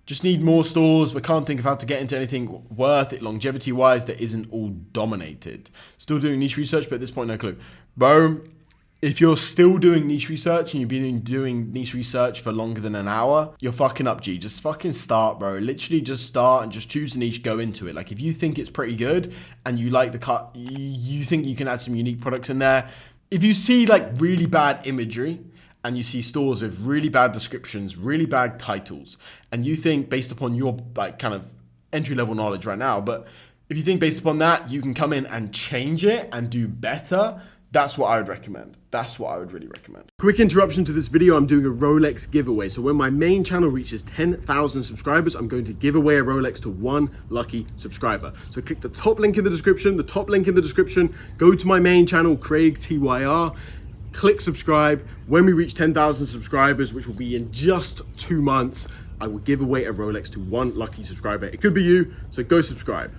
Just need more stores, but can't think of how to get into anything worth it longevity-wise that isn't all dominated. Still doing niche research, but at this point, no clue. Bro, if you're still doing niche research and you've been doing niche research for longer than an hour, you're fucking up, G. Just fucking start, bro. Literally just start and just choose a niche, go into it. Like, if you think it's pretty good and you like the cut, you think you can add some unique products in there. If you see like really bad imagery, and you see stores with really bad descriptions, really bad titles, and you think based upon your like kind of entry-level knowledge right now, but if you think based upon that, you can come in and change it and do better, that's what I would recommend. That's what I would really recommend. Quick interruption to this video. I'm doing a Rolex giveaway. So when my main channel reaches 10,000 subscribers, I'm going to give away a Rolex to one lucky subscriber. So click the top link in the description, go to my main channel, craigtyr, click subscribe. When we reach 10,000 subscribers, which will be in just 2 months, I will give away a Rolex to one lucky subscriber. It could be you, so go subscribe.